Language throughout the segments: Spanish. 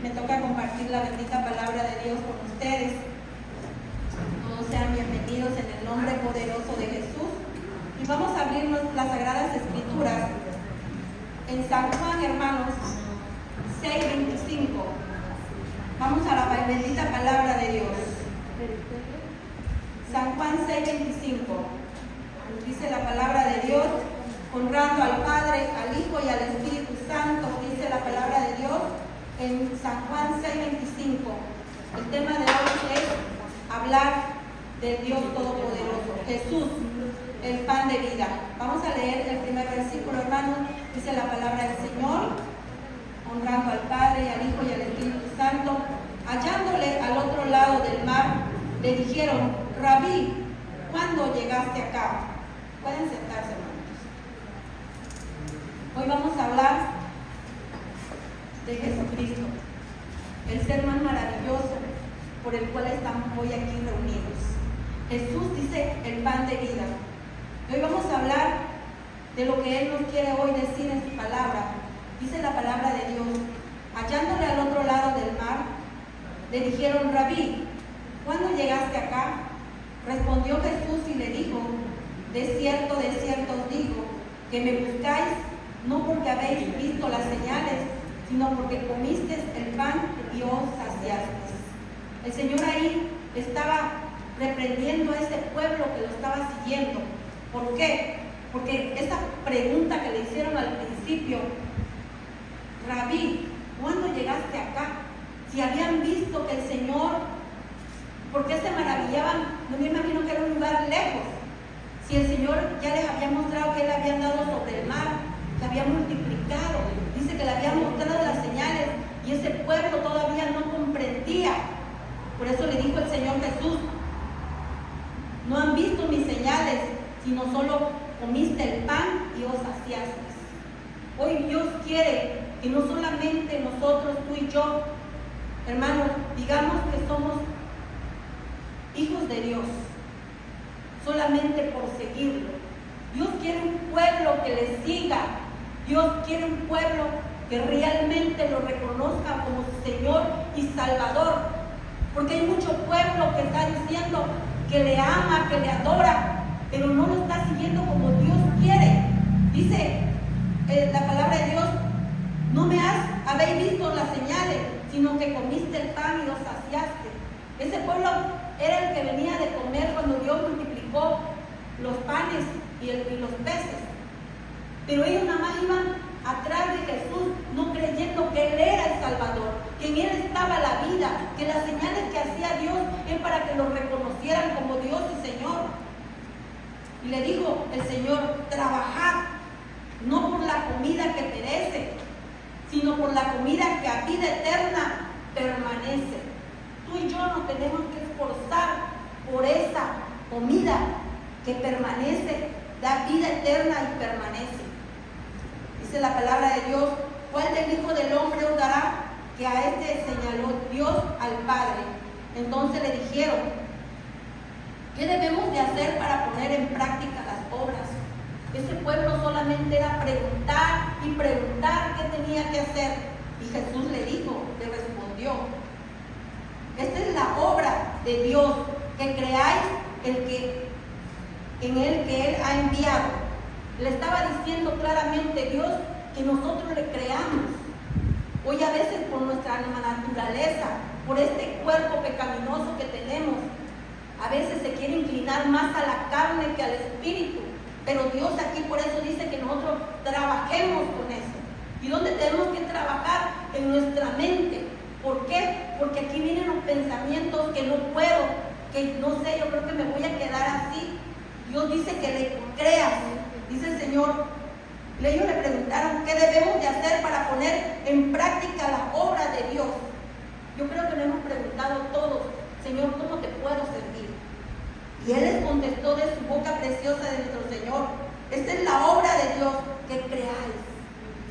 Me toca compartir la bendita palabra de Dios con ustedes. Todos sean bienvenidos en el nombre poderoso de Jesús. Y vamos a abrirnos las Sagradas Escrituras en San Juan, hermanos, 6:25. Vamos a la bendita palabra de Dios. San Juan 6:25. Dice la palabra de Dios, honrando al Padre, al Hijo y al Espíritu Santo. Dice la palabra de Dios en San Juan 6:25. El tema de hoy es hablar del Dios Todopoderoso, Jesús, el pan de vida. Vamos a leer el primer versículo, hermanos. Dice la palabra del Señor, honrando al Padre, al Hijo y al Espíritu Santo. Hallándole al otro lado del mar, le dijeron: Rabí, ¿cuándo llegaste acá? Pueden sentarse, hermanos. Hoy vamos a hablar de Jesucristo, el ser más maravilloso por el cual estamos hoy aquí reunidos. Jesús dice el pan de vida. Hoy vamos a hablar de lo que Él nos quiere hoy decir en su palabra. Dice la palabra de Dios: hallándole al otro lado del mar, le dijeron: Rabí, ¿cuándo llegaste acá? Respondió Jesús y le dijo: de cierto os digo, que me buscáis no porque habéis visto las señales, sino porque comisteis el pan y os saciasteis. El Señor ahí estaba reprendiendo a ese pueblo que lo estaba siguiendo. ¿Por qué? Porque esa pregunta que le hicieron al principio: Rabí, ¿cuándo llegaste acá? Si habían visto que el Señor, ¿por qué se maravillaban? No me imagino que era un lugar lejos. Si el Señor ya les había mostrado que Él había andado sobre el mar, que había multiplicado, dice que le había mostrado las señales, y ese pueblo todavía no comprendía. Por eso le dijo el Señor Jesús: no han visto mis señales, sino solo comiste el pan y os saciasteis. Hoy Dios quiere que no solamente nosotros, tú y yo, hermanos, digamos que somos hijos de Dios solamente por seguirlo. Dios quiere un pueblo que le siga. Dios quiere un pueblo que realmente lo reconozca como su Señor y Salvador. Porque hay mucho pueblo que está diciendo que le ama, que le adora, pero no lo está siguiendo como Dios quiere. Dice la palabra de Dios: no habéis visto las señales, sino que comiste el pan y os saciaste. Ese pueblo era el que venía de comer cuando Dios multiplicó los panes y los peces. Pero ellos nada más iban atrás de Jesús, no creyendo que Él era el Salvador, que en Él estaba la vida, que las señales que hacía Dios es para que lo reconocieran como Dios y Señor. Y le dijo el Señor: trabajad, no por la comida que perece, sino por la comida que a vida eterna permanece. Tú y yo nos tenemos que esforzar por esa comida que permanece, da vida eterna y permanece. Dice la palabra de Dios: ¿cuál del Hijo del Hombre os dará? Que a este señaló Dios al Padre. Entonces le dijeron: ¿qué debemos de hacer para poner en práctica las obras? Ese pueblo solamente era preguntar y preguntar qué tenía que hacer. Y Jesús le respondió: esta es la obra de Dios, que creáis en el que Él ha enviado. Le estaba diciendo claramente Dios que nosotros le creamos. Hoy a veces por nuestra naturaleza, por este cuerpo pecaminoso que tenemos, a veces se quiere inclinar más a la carne que al espíritu. Pero Dios aquí por eso dice que nosotros trabajemos con eso. ¿Y dónde tenemos que trabajar? En nuestra mente. ¿Por qué? Porque aquí vienen los pensamientos que no puedo, que no sé, yo creo que me voy a quedar así. Dios dice que le creas. Dice el Señor. Ellos le preguntaron: ¿qué debemos de hacer para poner en práctica las obras de Dios? Yo creo que le hemos preguntado todos: Señor, ¿cómo te puedo servir? Y Él les contestó de su boca preciosa de nuestro Señor: esta es la obra de Dios, que creáis.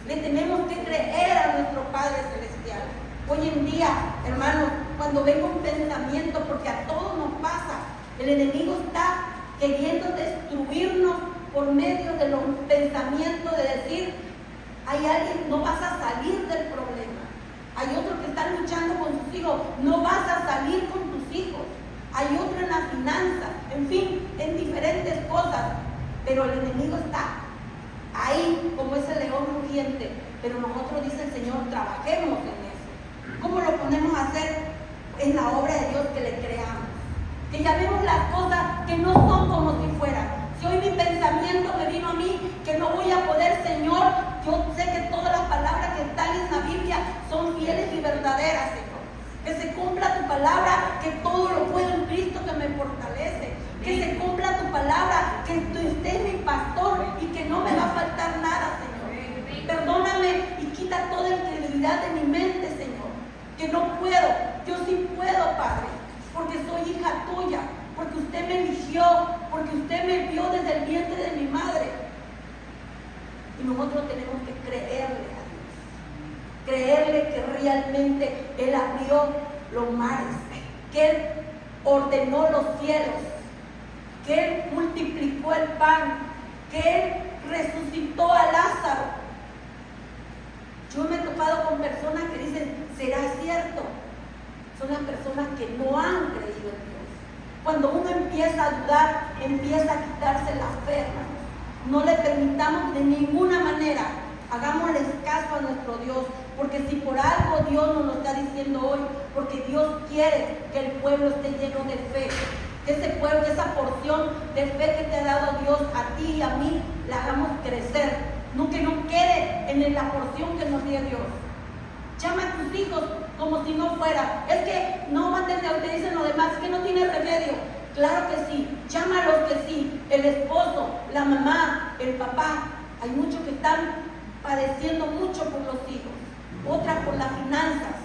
Le tenemos que creer a nuestro Padre Celestial. Hoy en día, hermanos, cuando venga un pensamiento, porque a todos nos pasa, el enemigo está queriendo destruirnos por medio de los pensamientos de decir: hay alguien, no vas a salir del problema. Hay otros que están hijos, no vas a salir con tus hijos. Hay otro en las finanzas, en fin, en diferentes cosas. Pero el enemigo está ahí como ese león rugiente. Pero nosotros, dice el Señor, trabajemos en eso. ¿Cómo lo ponemos a hacer? En la obra de Dios, que le creamos. Que llamemos las cosas que no son como si fueran. Si hoy mi pensamiento me vino a mí, que no voy a poder, Señor, yo sé que todas las palabras que están en la Biblia son fieles y verdaderas, Señor. Que se cumpla tu palabra, que todo lo puedo en Cristo que me fortalece. Que se cumpla tu palabra, que usted es mi pastor y que no me va a faltar nada, Señor. Perdóname y quita toda incredulidad de mi mente, Señor. Que no puedo, yo sí puedo, Padre, porque soy hija tuya, porque usted me eligió, porque usted me vio desde el vientre de mi madre. Y nosotros tenemos que creerle a Dios, creerle que realmente Él abrió los mares, que Él ordenó los cielos, que Él multiplicó el pan, que Él resucitó a Lázaro. Yo me he topado con personas que dicen, ¿será cierto? Son las personas que no han creído en Dios. Cuando uno empieza a dudar, empieza a quitarse la fe, hermanos. No le permitamos de ninguna manera, hagámosle caso a nuestro Dios, porque si por algo Dios nos lo está diciendo hoy, porque Dios quiere que el pueblo esté lleno de fe, que ese pueblo, esa porción de fe que te ha dado Dios a ti y a mí, la hagamos crecer, no que no quede en la porción que nos dio Dios. Llama a tus hijos como si no fuera. Es que no manden de te dicen lo demás, es que no tiene remedio. Claro que sí, llámalos que sí. El esposo, la mamá, el papá. Hay muchos que están padeciendo mucho por los hijos. Otras por las finanzas,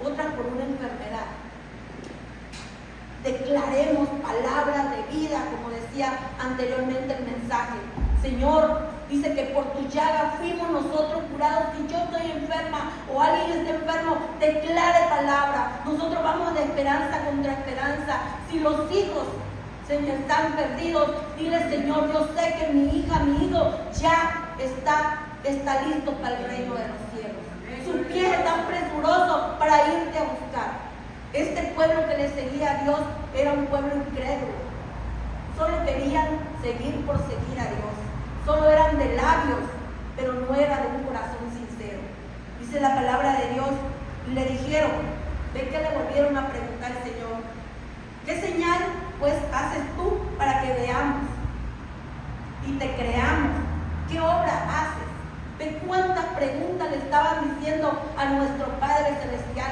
otras por una enfermedad. Declaremos palabras de vida, como decía anteriormente el mensaje. Señor, dice que por tu llaga fuimos nosotros curados. Si yo estoy enferma o alguien está enfermo, declare palabra. Nosotros vamos de esperanza contra esperanza. Si los hijos se me están perdidos, dile, Señor, yo sé que mi hija, mi hijo ya está listo para el reino de los cielos. Sus pies están presurosos para irte a buscar. Este pueblo que le seguía a Dios era un pueblo incrédulo. Solo querían seguir por seguir a Dios. Solo eran de labios, pero no era de un corazón sincero. Dice la palabra de Dios, y le dijeron, ve que le volvieron a preguntar al Señor, ¿qué señal pues haces tú para que veamos y te creamos? ¿Qué obra haces? ¿De cuántas preguntas le estaban diciendo a nuestro Padre Celestial?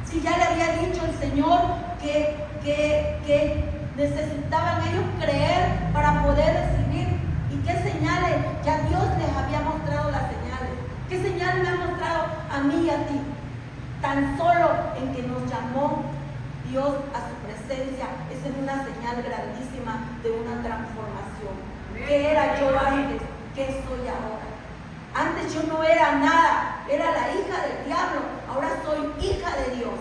Si ya le había dicho el Señor que necesitaban ellos creer para poder recibir. ¿Y qué señales? Ya Dios les había mostrado las señales. ¿Qué señal me ha mostrado a mí y a ti? Tan solo en que nos llamó Dios a su presencia. Esa es una señal grandísima de una transformación. ¿Qué era yo antes? ¿Qué soy ahora? Antes yo no era nada, era la hija del diablo. Ahora soy hija de Dios.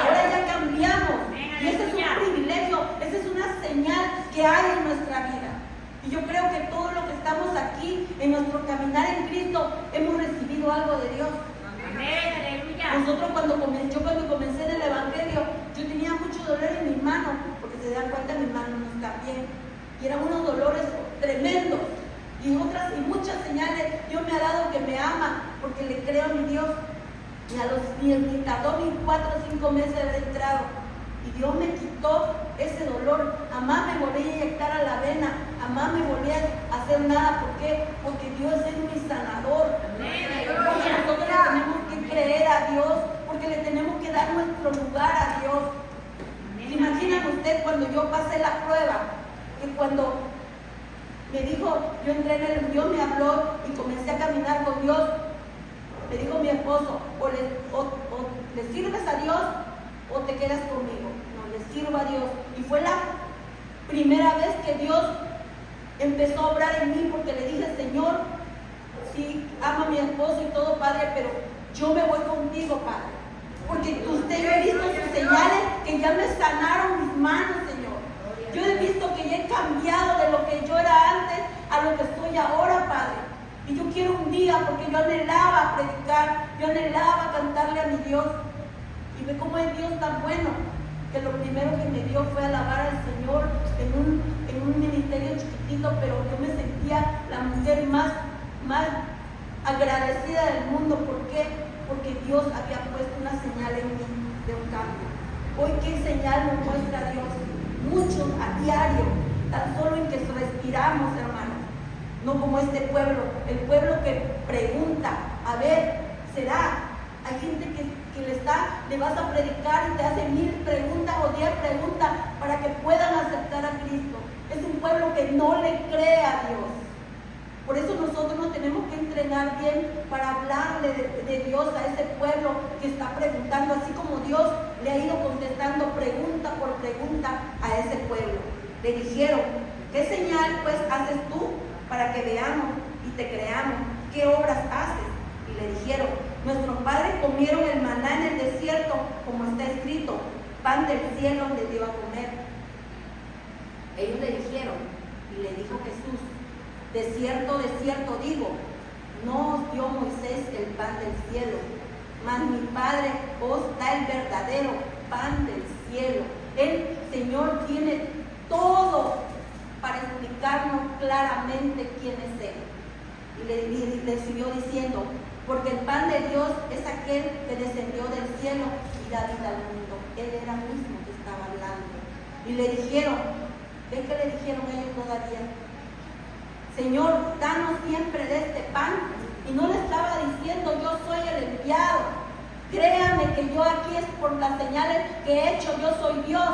Ahora ya cambiamos. Y ese es un privilegio, esa es una señal que hay en nuestra vida. Y yo creo que todos los que estamos aquí en nuestro caminar en Cristo hemos recibido algo de Dios. Nosotros cuando comencé en el Evangelio, yo tenía mucho dolor en mis manos, porque se dan cuenta mis manos no están bien. Y eran unos dolores tremendos. Y otras y muchas señales Dios me ha dado que me ama, porque le creo a mi Dios. Y a los ni tardó ni 4 o 5 meses de haber entrado. Y Dios me quitó ese dolor. Jamás me volví a inyectar a la vena. Jamás me volví a hacer nada. ¿Por qué? Porque Dios es mi sanador. Porque nosotros le tenemos que creer a Dios. Porque le tenemos que dar nuestro lugar a Dios. ¿Se imaginan usted cuando yo pasé la prueba? Que cuando me dijo, yo entré en el, Dios me habló y comencé a caminar con Dios. Me dijo mi esposo, o le sirves a Dios o te quedas conmigo. No, le sirvo a Dios. Y fue la primera vez que Dios empezó a obrar en mí, porque le dije, Señor, sí, amo a mi esposo y todo, Padre, pero yo me voy contigo, Padre. Porque usted, yo he visto sus señales que ya me sanaron mis manos, Señor. Yo he visto que ya he cambiado de lo que yo era antes a lo que estoy ahora, Padre. Y yo quiero un día, porque yo anhelaba predicar, yo anhelaba cantarle a mi Dios. Y ve cómo es Dios tan bueno, que lo primero que me dio fue alabar al Señor en un ministerio chiquitito, pero yo me sentía la mujer más agradecida del mundo. ¿Por qué? Porque Dios había puesto una señal en mí de un cambio. Hoy, ¿qué señal nos muestra Dios? Muchos a diario, tan solo en que respiramos, hermanos. No como este pueblo, el pueblo que pregunta, a ver, ¿será? Hay gente que le vas a predicar y te hace 1000 preguntas o 10 preguntas para que puedan aceptar a Cristo. Es un pueblo que no le cree a Dios. Por eso nosotros nos tenemos que entrenar bien para hablarle de Dios a ese pueblo que está preguntando, así como Dios le ha ido contestando pregunta por pregunta a ese pueblo. Le dijeron, ¿qué señal pues haces tú para que veamos y te creamos? ¿Qué obras haces? Y le dijeron, nuestros padres comieron el maná en el desierto, como está escrito, pan del cielo les dio a comer. Ellos le dijeron, y le dijo Jesús, de cierto digo, no os dio Moisés el pan del cielo, mas mi Padre os da el verdadero pan del cielo. El Señor tiene todo para explicarnos claramente quién es Él. Y le siguió diciendo, porque el pan de Dios es aquel que descendió del cielo y da vida al mundo. Él era mismo que estaba hablando. Y le dijeron, ¿ven qué le dijeron ellos todavía? Señor, danos siempre de este pan. Y no le estaba diciendo, yo soy el enviado. Créame que yo aquí es por las señales que he hecho, yo soy Dios.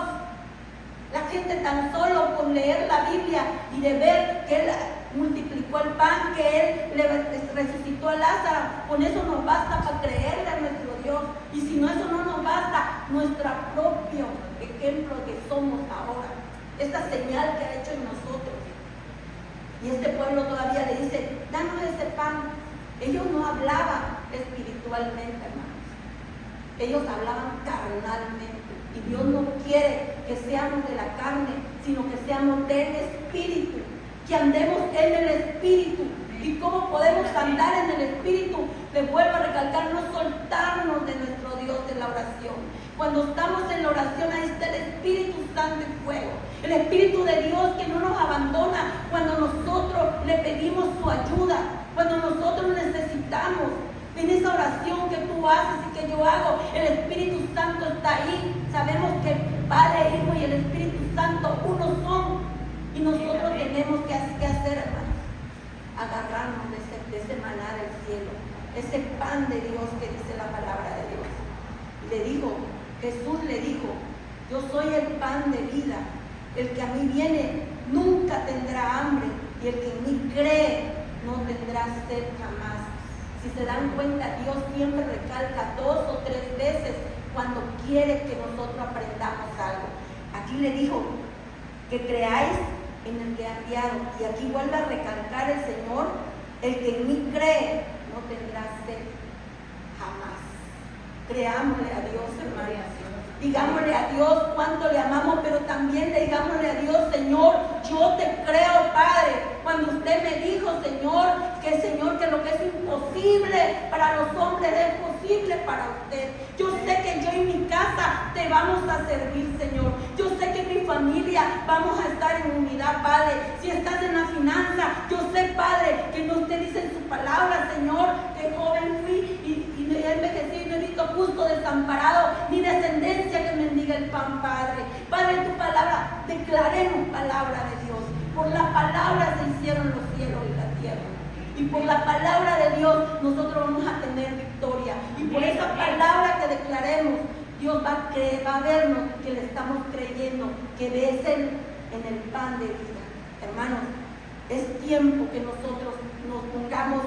La gente tan solo con leer la Biblia y de ver que Él multiplicó el pan, que Él le resucitó a Lázaro, con eso nos basta para creerle a nuestro Dios. Y si no, eso no nos basta, nuestro propio ejemplo que somos ahora, esta señal que ha hecho en nosotros. Y este pueblo todavía le dice, danos ese pan. Ellos no hablaban espiritualmente, hermanos. Ellos hablaban carnalmente. Y Dios no quiere que seamos de la carne, sino que seamos del Espíritu. Que andemos en el Espíritu. ¿Y cómo podemos andar en el Espíritu? Les vuelvo a recalcar, no soltarnos de nuestro Dios en la oración. Cuando estamos en la oración, ahí está el Espíritu Santo en fuego. El Espíritu de Dios que no nos abandona cuando nosotros le pedimos su ayuda, cuando nosotros necesitamos. En esa oración que tú haces y que yo hago, el Espíritu Santo está ahí. Sabemos que el Padre, Hijo y el Espíritu Santo uno son. Y nosotros tenemos que hacer, hermanos, agarrarnos de ese maná del cielo, ese pan de Dios que dice la palabra de Dios. Jesús le dijo, yo soy el pan de vida. El que a mí viene nunca tendrá hambre, y el que en mí cree no tendrá sed jamás. Si se dan cuenta, Dios siempre recalca 2 o 3 veces cuando quiere que nosotros aprendamos algo. Aquí le dijo que creáis en el que ha enviado, y aquí vuelve a recalcar el Señor, el que en mí cree no tendrá sed jamás. Creámosle a Dios, hermanos. Digámosle a Dios cuánto le amamos, pero también digámosle a Dios, Señor, yo te creo, Padre. Cuando usted me dijo, Señor, que lo que es imposible para los hombres es posible para usted. Yo sé que yo en mi casa te vamos a servir, Señor. Yo sé que en mi familia vamos a estar en unidad, Padre. Si estás en la finanza, yo sé, Padre, que no usted dice en su palabra, Señor, que joven fui y envejecí y no he visto justo desamparado, ni descendencia que mendiga el pan, Padre. Padre, tu palabra, declaremos palabra de Dios. Por la palabra se hicieron los cielos y la tierra. Y por la palabra de Dios nosotros vamos a tener victoria. Y por esa palabra que declaremos, Dios va a vernos que le estamos creyendo, que es Él en el pan de vida. Hermanos, es tiempo que nosotros nos pongamos,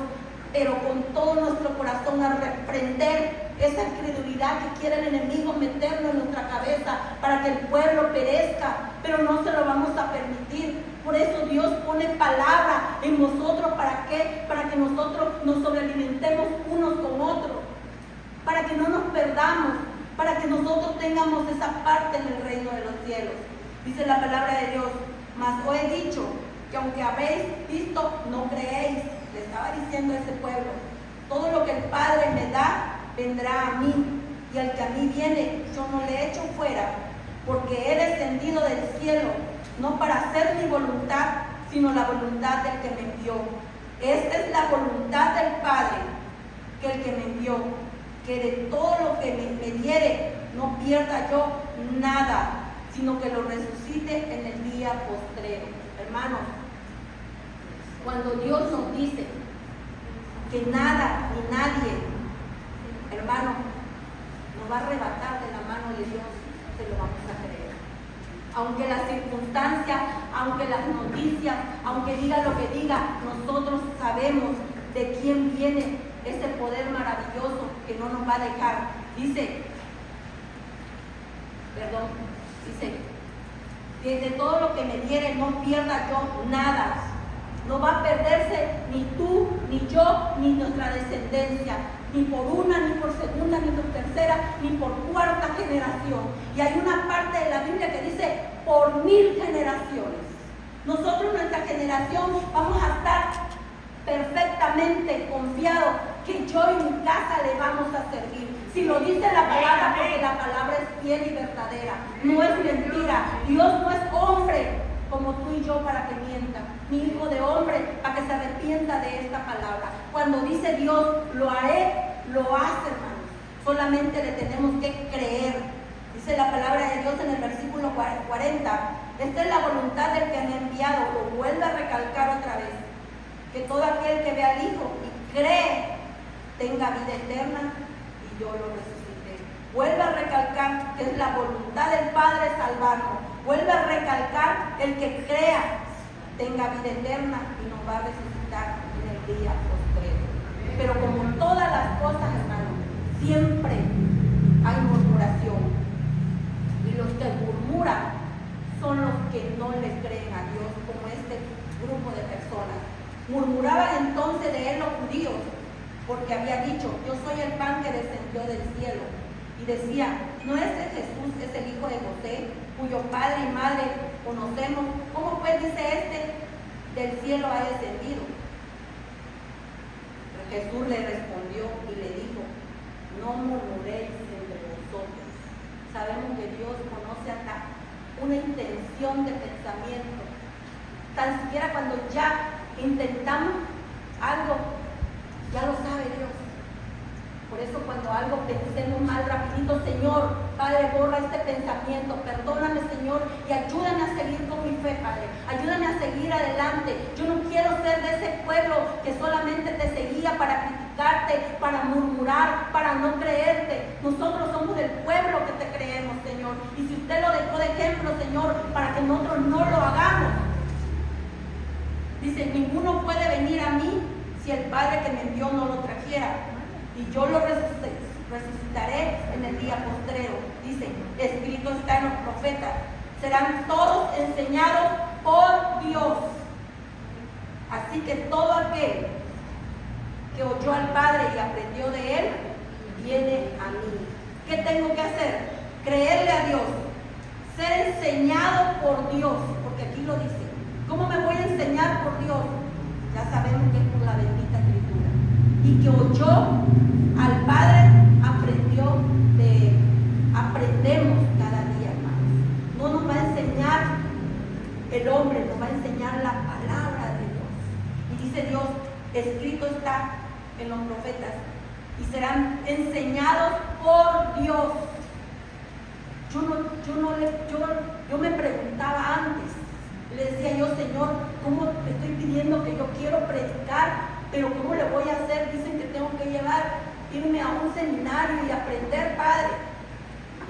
pero con todo nuestro corazón, a reprender esa incredulidad que quiere el enemigo meternos en nuestra cabeza para que el pueblo perezca, pero no se lo vamos a permitir. Por eso Dios pone palabra en nosotros. ¿Para qué? Para que nosotros nos sobrealimentemos unos con otros, para que no nos perdamos, para que nosotros tengamos esa parte en el reino de los cielos. Dice la palabra de Dios, mas os he dicho que aunque habéis visto, no creéis. Le estaba diciendo a ese pueblo, todo lo que el Padre me da, vendrá a mí, y al que a mí viene, yo no le echo fuera, porque Él es descendido del cielo, no para hacer mi voluntad, sino la voluntad del que me envió. Esta es la voluntad del Padre, que el que me envió, que de todo lo que me diere, no pierda yo nada, sino que lo resucite en el día postrero. Hermanos, cuando Dios nos dice que nada ni nadie, hermano, nos va a arrebatar de la mano de Dios, se lo vamos a creer. Aunque las circunstancias, aunque las noticias, aunque diga lo que diga, nosotros sabemos de quién viene ese poder maravilloso que no nos va a dejar. Dice que de todo lo que me diere no pierda yo nada. No va a perderse ni tú, ni yo, ni nuestra descendencia, ni por una, ni por segunda, ni por tercera, ni por cuarta generación. Y hay una parte de la Biblia que dice por 1000 generaciones. Nosotros, nuestra generación, vamos a estar perfectamente confiados que yo y mi casa le vamos a servir. Si lo dice la palabra, porque la palabra es fiel y verdadera, no es mentira. Dios no es hombre como tú y yo para que mienta, ni hijo de hombre para que se arrepienta de esta palabra. Cuando dice Dios, lo haré, lo hace, hermanos. Solamente le tenemos que creer. Dice la palabra de Dios en el versículo 40, esta es la voluntad del que me ha enviado. Lo vuelve a recalcar otra vez, que todo aquel que ve al Hijo y cree tenga vida eterna, y yo lo resucité. Vuelve a recalcar que es la voluntad del Padre salvarnos. Vuelve a recalcar, el que crea tenga vida eterna y nos va a resucitar en el día postrero. Pero como todas las cosas, hermanos, siempre hay murmuración, y los que murmuran son los que no le creen a Dios, como este grupo de personas. Murmuraban entonces de él los judíos, porque había dicho, yo soy el pan que descendió del cielo. Y decía, ¿no es el Jesús, es el hijo de José, cuyo padre y madre conocemos? ¿Cómo pues dice del cielo ha descendido? Pero Jesús le respondió y le dijo, no murmuréis entre vosotros. Sabemos que Dios conoce hasta una intención de pensamiento. Tan siquiera cuando ya intentamos algo, ya lo sabe Dios. Por eso cuando algo pensemos mal, rapidito, Señor, Padre, borra este pensamiento, perdóname, Señor, y ayúdame a seguir con mi fe, Padre. Ayúdame a seguir adelante. Yo no quiero ser de ese pueblo que solamente te seguía para criticarte, para murmurar, para no creerte. Nosotros somos del pueblo que te creemos, Señor. Y si usted lo dejó de ejemplo, Señor, para que nosotros no lo hagamos. Dice, ninguno puede venir a mí si el Padre que me envió no lo trajera. Y yo lo resucitaré en el día postrero. Dice, escrito está en los profetas, serán todos enseñados por Dios. Así que todo aquel que oyó al Padre y aprendió de Él, viene a mí. ¿Qué tengo que hacer? Creerle a Dios, ser enseñado por Dios, porque aquí lo dice. ¿Cómo me voy a enseñar por Dios? Ya sabemos que es por la bendita Escritura. Y que oyó al Padre, aprendió de Él. Aprendemos cada día, hermanos. No nos va a enseñar el hombre, nos va a enseñar la palabra de Dios. Y dice Dios, escrito está en los profetas, y serán enseñados por Dios. Yo me preguntaba antes, le decía yo, Señor, ¿cómo te estoy pidiendo que yo quiero predicar? Pero ¿cómo le voy a hacer? Dicen que tengo que irme a un seminario y aprender, Padre.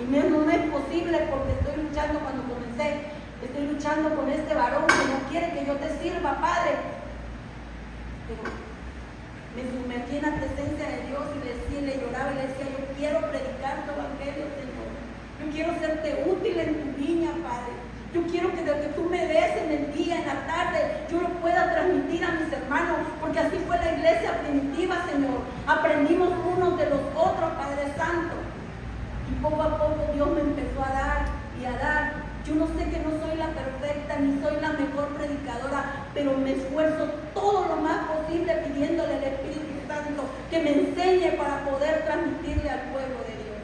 Y no es posible porque estoy luchando cuando comencé. Estoy luchando con este varón que no quiere que yo te sirva, Padre. Pero me sumergí en la presencia de Dios y le lloraba y le decía, yo quiero predicar tu evangelio, Señor. Yo quiero serte útil en tu viña, Padre. Yo quiero que lo que tú me des en el día, en la tarde, yo lo pueda transmitir a mis hermanos, porque así fue la iglesia primitiva, Señor. Aprendimos unos de los otros, Padre Santo. Y poco a poco Dios me empezó a dar y a dar. Yo no sé que no soy la perfecta, ni soy la mejor predicadora, pero me esfuerzo todo lo más posible pidiéndole al Espíritu Santo que me enseñe para poder transmitirle al pueblo de Dios.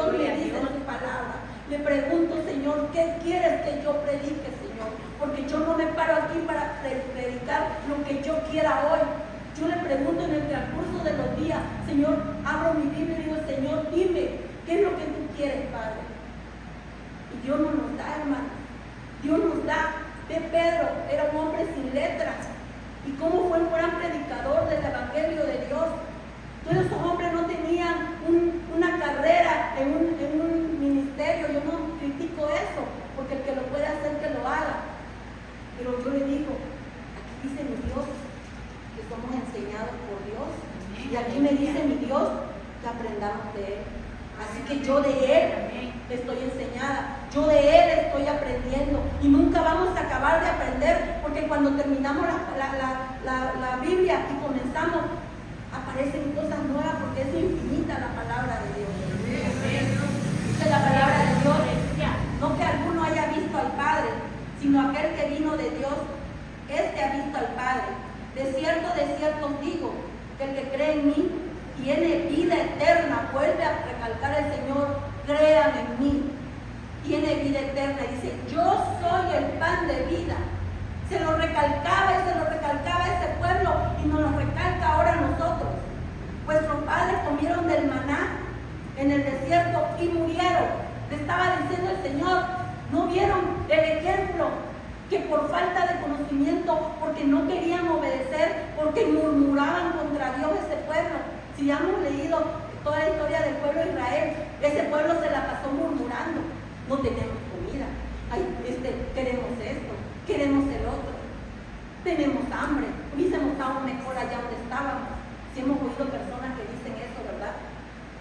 Dios me dice en su palabra. Le pregunto, Señor, ¿qué quieres que yo predique, Señor? Porque yo no me paro aquí para predicar lo que yo quiera hoy. Yo le pregunto en el transcurso de los días, Señor, abro mi Biblia y digo, Señor, dime, ¿qué es lo que tú quieres, Padre? Y Dios no nos da, hermano. Dios nos da. De Pedro, era un hombre sin letras. Y cómo fue un gran predicador del Evangelio de Dios. Todos esos hombres no tenían una carrera en un ministerio. Yo no critico eso, porque el que lo puede hacer, que lo haga. Pero yo le digo, aquí dice mi Dios, que somos enseñados por Dios. Y aquí me dice mi Dios que aprendamos de Él. Así que yo de Él estoy enseñada, yo de Él estoy aprendiendo. Y nunca vamos a acabar de aprender, porque cuando terminamos la Biblia y comenzamos, aparecen cosas nuevas, porque es infinita la palabra de Dios. Dice la palabra de Dios, no que alguno haya visto al Padre, sino aquel que vino de Dios, este ha visto al Padre. De cierto os digo, que el que cree en mí tiene vida eterna. Vuelve a recalcar el Señor, crean en mí, tiene vida eterna. Dice, yo soy el pan de vida. Se lo recalcaba y se lo recalcaba a ese pueblo, y nos lo recalca ahora a nosotros. Vuestros padres comieron del maná en el desierto y murieron. Le estaba diciendo el Señor, ¿no vieron el ejemplo? Que por falta de conocimiento, porque no querían obedecer, porque murmuraban contra Dios ese pueblo. Si ya hemos leído toda la historia del pueblo de Israel, ese pueblo se la pasó murmurando. No tenemos comida, queremos esto, queremos el otro, tenemos hambre, hubiésemos estado mejor allá donde estábamos. Si hemos oído personas que dicen eso, ¿verdad?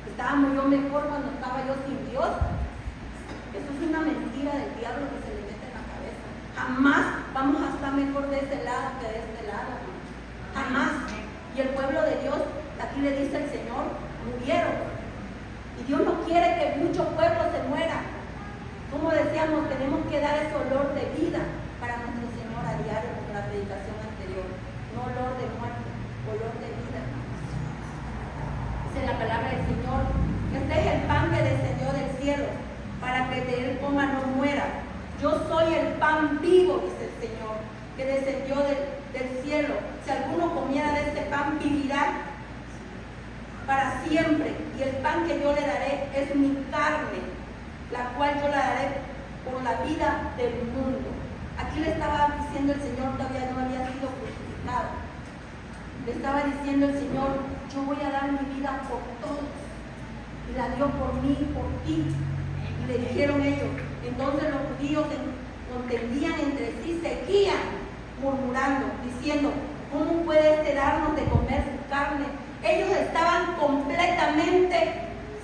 Estábamos yo mejor cuando estaba yo sin Dios. Eso es una mentira del diablo que se le mete en la cabeza. Jamás vamos a estar mejor de ese lado que de este lado. Jamás. Y el pueblo de Dios, aquí le dice el Señor, murieron. Y Dios no quiere que muchos pueblos se mueran. Como decíamos, tenemos que dar ese olor de vida para nuestro Señor a diario, como la predicación anterior. No olor de muerte, olor de vida. Dice la palabra del Señor, este es el pan que descendió del cielo, para que de él coma no muera. Yo soy el pan vivo, dice el Señor, que descendió del cielo. Si alguno comiera de este pan, vivirá para siempre. Y el pan que yo le daré es mi carne, la cual yo la daré por la vida del mundo. Aquí le estaba diciendo el Señor, todavía no había sido crucificado. Le estaba diciendo el Señor, yo voy a dar mi vida por todos. Y la dio por mí, por ti. Y le dijeron ellos. Entonces los judíos contendían entre sí, seguían murmurando, diciendo, ¿cómo puede darnos de comer su carne? Ellos estaban completamente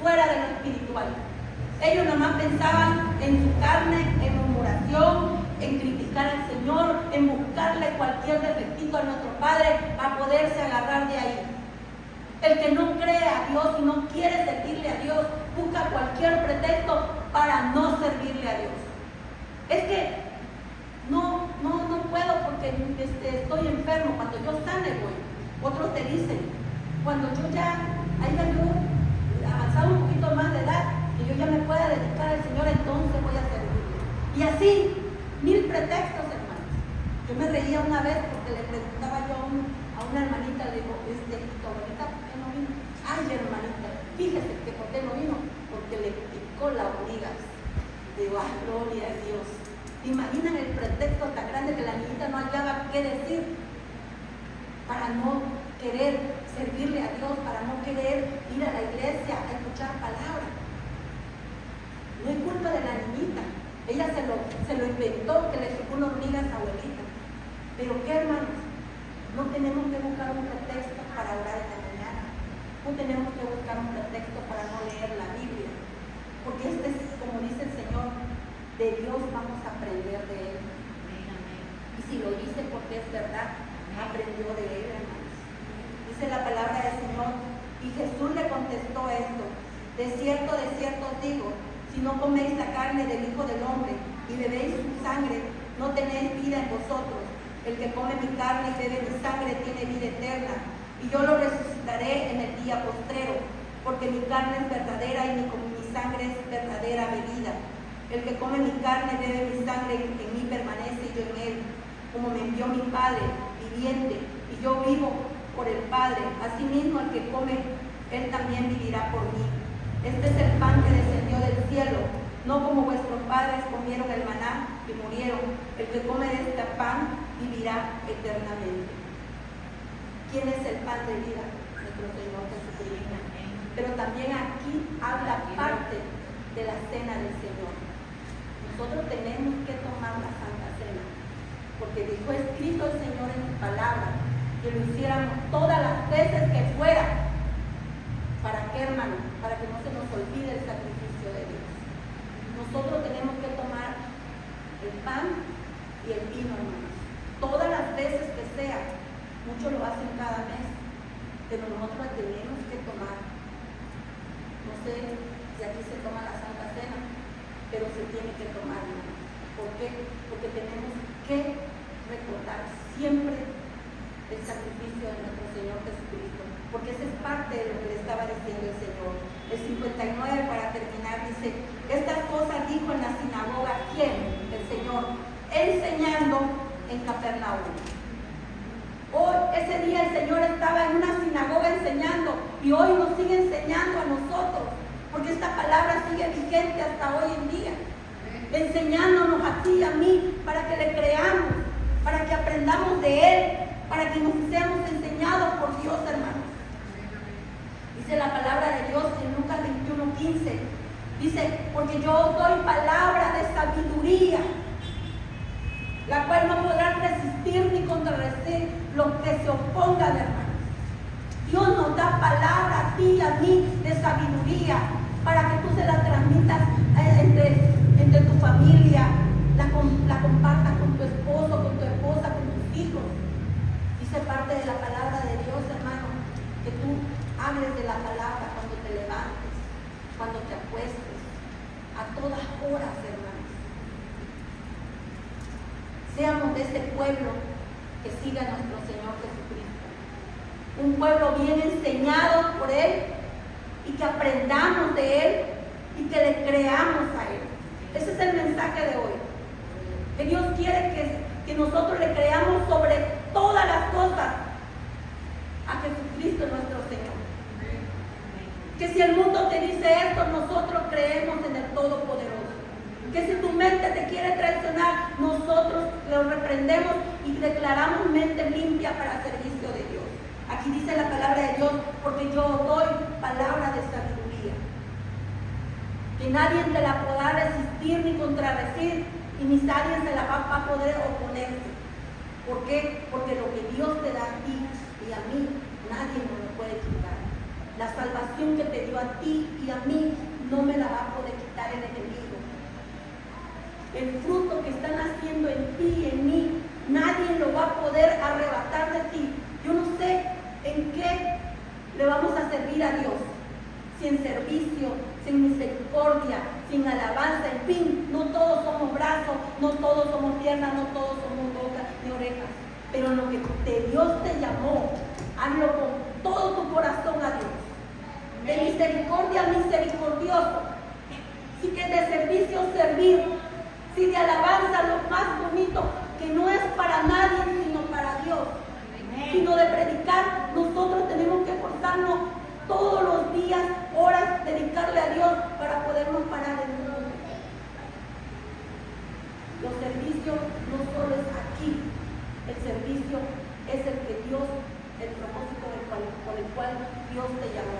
fuera de lo espiritual. Ellos nomás pensaban en su carne, en murmuración, en criticar al Señor, en buscarle cualquier defectito a nuestro Padre para poderse agarrar de ahí. El que no cree a Dios y no quiere servirle a Dios, busca cualquier pretexto para no servirle a Dios. Es que no puedo porque estoy enfermo. Cuando yo sane voy. Otros te dicen, cuando yo ya haya avanzado un poquito más de edad, que yo ya me pueda dedicar al Señor, entonces voy a servirle. Y así, 1000 pretextos, hermanos. Yo me reía una vez porque le preguntaba yo a una hermanita, le digo, ¿tu abuelita por qué no vino? Ay, hermanita, fíjese que por qué no vino, porque le picó la hormiga. Digo, ay, gloria a Dios. ¿Te imaginan el pretexto tan grande que la niñita no hallaba qué decir para no querer servirle a Dios, para no querer ir a la iglesia a escuchar palabras? No es culpa de la niñita. Ella se lo inventó, que le picó una hormiga a su abuelita. Pero qué, hermanos, no tenemos que buscar un pretexto para orar en la mañana. No tenemos que buscar un pretexto para no leer la Biblia. Porque como dice el Señor, de Dios vamos a aprender de Él. Y si lo dice porque es verdad, aprendió de Él, hermanos. Dice la palabra del Señor, y Jesús le contestó esto: de cierto os digo, si no coméis la carne del Hijo del Hombre y bebéis su sangre, no tenéis vida en vosotros. El que come mi carne y bebe mi sangre tiene vida eterna, y yo lo resucitaré en el día postrero, porque mi carne es verdadera y mi sangre es verdadera bebida. El que come mi carne, bebe mi sangre, en mí permanece y yo en él. Como me envió mi Padre viviente, y yo vivo por el Padre, asimismo el que come, él también vivirá por mí. Este es el pan que descendió del cielo, no como vuestros padres comieron el maná y murieron. El que come de este pan vivirá eternamente. ¿Quién es el pan de vida? Nuestro Señor Jesucristo. Pero también aquí habla parte de la cena del Señor. Nosotros tenemos que tomar la Santa Cena, porque dijo escrito el Señor en su palabra, que lo hiciéramos todas las veces que fuera. ¿Para qué, hermano? Para que no se nos olvide el sacrificio de Dios. Nosotros tenemos que tomar el pan y el vino, hermanos, todas las veces que sea. Muchos lo hacen cada mes, pero nosotros tenemos que tomar. No sé si aquí se toma la Santa Cena, pero se tiene que tomar, hermanos. ¿Por qué? Porque tenemos que recordar siempre el sacrificio de nuestro Señor Jesucristo, porque esa es parte de lo que le estaba diciendo el Señor. El 59, para terminar, dice: estas cosas dijo en la sinagoga, ¿quién? El Señor, enseñando en Capernaum. Hoy, ese día el Señor estaba en una sinagoga enseñando, y hoy nos sigue enseñando a nosotros, porque esta palabra sigue vigente hasta hoy en día, enseñándonos a ti y a mí, para que le creamos, para que aprendamos de Él, para que nos seamos enseñados por Dios, hermanos. Dice la palabra de Dios en Lucas 21:15. Dice: porque yo os doy palabra de sabiduría, la cual no podrán resistir ni contradecir lo que se oponga, hermanos. Dios nos da palabra a ti y a mí de sabiduría, para que tú se la transmitas entre tu familia, la compartas con tu esposo, con tu esposa, con tus hijos. Dice parte de la palabra de Dios, hermano, que tú hables de la palabra cuando te levantes, cuando te acuestes, a todas horas, hermanos. Seamos de ese pueblo que siga a nuestro Señor Jesucristo. Un pueblo bien enseñado por Él, y que aprendamos de Él y que le creamos a Él. Ese es el mensaje de hoy. Que Dios quiere que nosotros le creamos sobre todas las cosas a Jesucristo nuestro Señor. Que si el mundo te dice esto, nosotros creemos en el Todopoderoso. Que si tu mente te quiere traicionar, nosotros lo reprendemos y declaramos mente limpia para servicio de Dios. Aquí dice la palabra de Dios: porque yo doy palabra de sabiduría, que nadie te la podrá resistir ni contradecir, y ni nadie se la va a poder oponerse. ¿Por qué? Porque lo que Dios te da a ti y a mí, nadie nos lo puede quitar. La salvación que te dio a ti y a mí, no me la va a poder quitar el enemigo. El fruto que están haciendo en ti y en mí, nadie lo va a poder arrebatar de ti. Yo no sé en qué le vamos a servir a Dios, si en servicio, sin misericordia, sin alabanza, en fin. No todos somos brazos, no todos somos piernas, no todos somos bocas ni orejas, pero en lo que Dios te llamó, hazlo con todo tu corazón a Dios, de misericordia a misericordioso, si que de servicio servir, si de alabanza lo más bonito, que no es para nadie sino para Dios, sino de predicar. Nosotros tenemos que esforzarnos todos los días, horas, dedicarle a Dios para podernos parar en el mundo. Los servicios no solo es aquí, el servicio es el que Dios, el propósito por el cual Dios te llamó.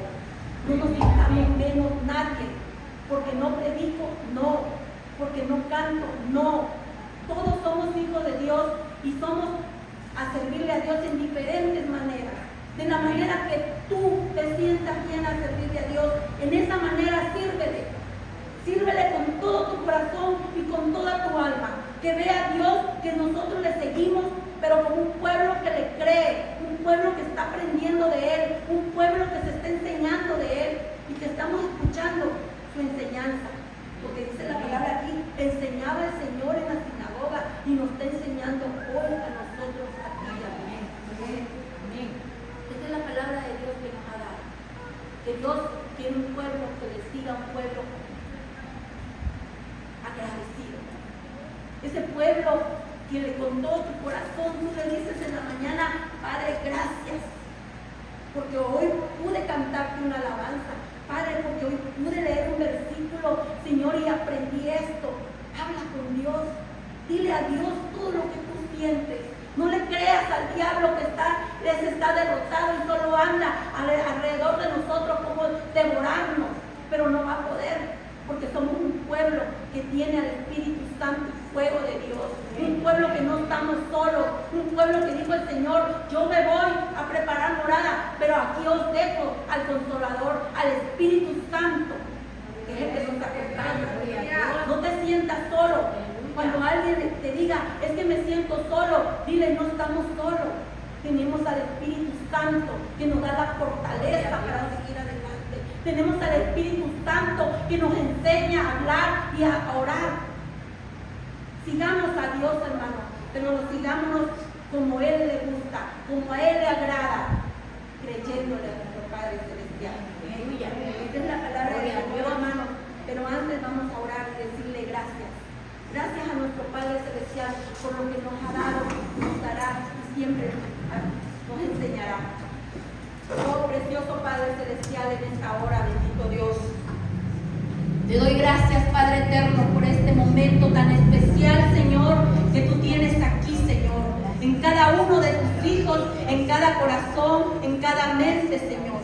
No nos sintamos menos nadie, porque no predico, no, porque no canto, no. Todos somos hijos de Dios y somos a servirle a Dios en diferentes maneras. De la manera que tú te sientas bien a servirle a Dios, en esa manera sírvele. Sírvele con todo tu corazón y con toda tu alma. Que vea Dios que nosotros le seguimos, pero como un pueblo que le cree, un pueblo que está aprendiendo de Él, un pueblo que se está enseñando de Él y que estamos escuchando su enseñanza. Porque dice la palabra aquí, enseñaba el Señor en la sinagoga y nos está enseñando hoy a nosotros aquí. Amén. Amén. Esta es la palabra de Dios que nos ha dado. Que Dios, que quiere un pueblo que le siga, un pueblo agradecido. Ese pueblo que le con todo tu corazón tú le dices en la mañana: Padre, gracias, porque hoy pude cantarte una alabanza. Padre, porque hoy pude leer un versículo, Señor, y aprendí esto. Habla con Dios, dile a Dios todo lo que tú sientes. No le creas al diablo que está derrotado y solo anda alrededor de nosotros como devorarnos, pero no va a poder, porque somos un pueblo que tiene al Espíritu Santo y fuego de Dios, un pueblo que no estamos solos, un pueblo que dijo el Señor: yo me voy a preparar morada, pero aquí os dejo al Consolador, al Espíritu Santo, que es el que nos acompaña. No te sientas solo. Cuando alguien te diga: es que me siento solo, dile: no estamos solos. Tenemos al Espíritu Santo que nos da la fortaleza para seguir adelante. Tenemos al Espíritu Santo que nos enseña a hablar y a orar. Sigamos a Dios, hermano, pero sigámonos como Él le gusta, como a Él le agrada, creyéndole a nuestro Padre Celestial. Aleluya. Esta es la palabra de Dios, hermano. Pero antes vamos a orar y decirle gracias. Gracias a nuestro Padre Celestial por lo que nos ha dado, nos dará y siempre nos enseñará. Oh, precioso Padre Celestial, en esta hora, bendito Dios. Te doy gracias, Padre eterno, por este momento tan especial, Señor, que tú tienes aquí, Señor. En cada uno de tus hijos, en cada corazón, en cada mente, Señor.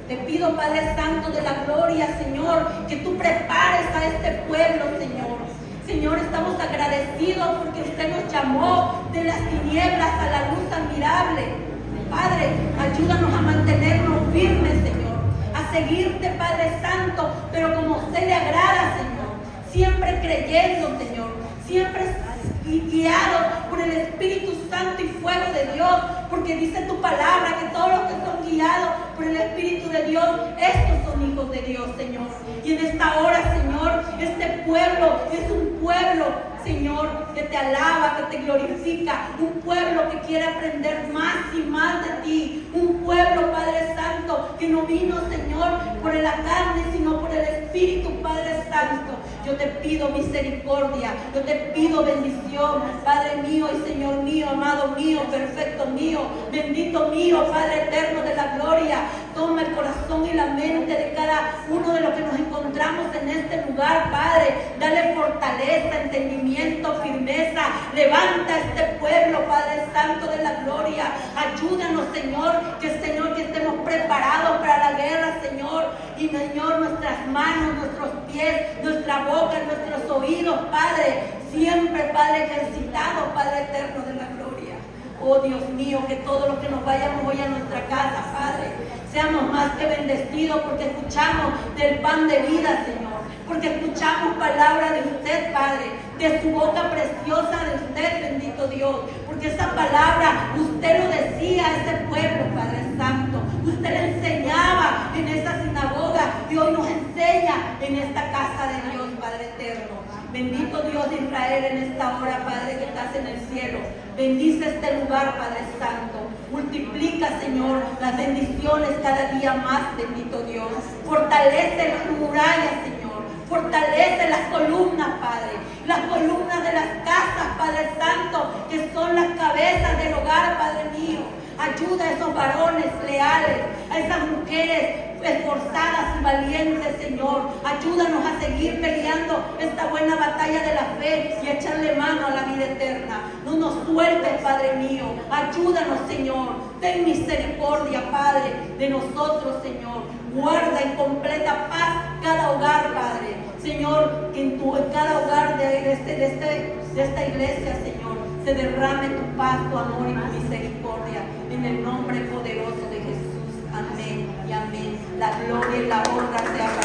Te pido, Padre Santo de la gloria, Señor, que tú prepares a este pueblo, Señor. Señor, estamos agradecidos porque usted nos llamó de las tinieblas a la luz admirable. Padre, ayúdanos a mantenernos firmes, Señor, a seguirte, Padre Santo, pero como a usted le agrada, Señor, siempre creyendo, Señor, siempre guiados por el Espíritu Santo y fuego de Dios, porque dice tu palabra que todos los que son guiados por el Espíritu de Dios, estos son hijos de Dios, Señor. Y en esta hora, Señor, este pueblo es un pueblo, Señor, que te alaba, que te glorifica, un pueblo que quiere aprender más y más de ti, un pueblo, Padre Santo, que no vino, Señor, por la carne, sino por el Espíritu, Padre Santo. Yo te pido misericordia, yo te pido bendición, Padre mío y Señor mío, amado mío, perfecto mío, bendito mío, Padre eterno de la gloria. Toma el corazón y la mente de cada uno de los que nos encontramos en este lugar, Padre. Dale fortaleza, entendimiento, firmeza. Levanta a este pueblo, Padre Santo de la gloria. Ayúdanos, Señor, que estemos preparados para la guerra, Señor. Y, Señor, nuestras manos, nuestros pies, nuestra boca, nuestros oídos, Padre, siempre, Padre, ejercitados, Padre eterno de la gloria. Oh Dios mío, que todo lo que nos vayamos hoy a nuestra casa, Padre, seamos más que bendecidos porque escuchamos del pan de vida, Señor, porque escuchamos palabra de usted, Padre, de su boca preciosa de usted, bendito Dios, porque esa palabra usted lo decía a ese pueblo, Padre Santo, usted le enseñaba en esa sinagoga y hoy nos enseña en esta casa de Dios, Padre eterno. Bendito Dios de Israel en esta hora, Padre, que estás en el cielo. Bendice este lugar, Padre Santo. Multiplica, Señor, las bendiciones cada día más, bendito Dios. Fortalece las murallas, Señor. Fortalece las columnas, Padre. Las columnas de las casas, Padre Santo, que son las cabezas del hogar, Padre mío. Ayuda a esos varones leales, a esas mujeres esforzadas y valientes, Señor. Ayúdanos a seguir peleando esta buena batalla de la fe y a echarle mano a la vida eterna. No nos sueltes, Padre mío. Ayúdanos, Señor. Ten misericordia, Padre, de nosotros, Señor. Guarda en completa paz cada hogar, Padre. Señor, que en cada hogar de esta iglesia, Señor, se derrame tu paz, tu amor y tu misericordia. En el nombre poderoso de Jesús. Amén y amén. La gloria y la honra sea para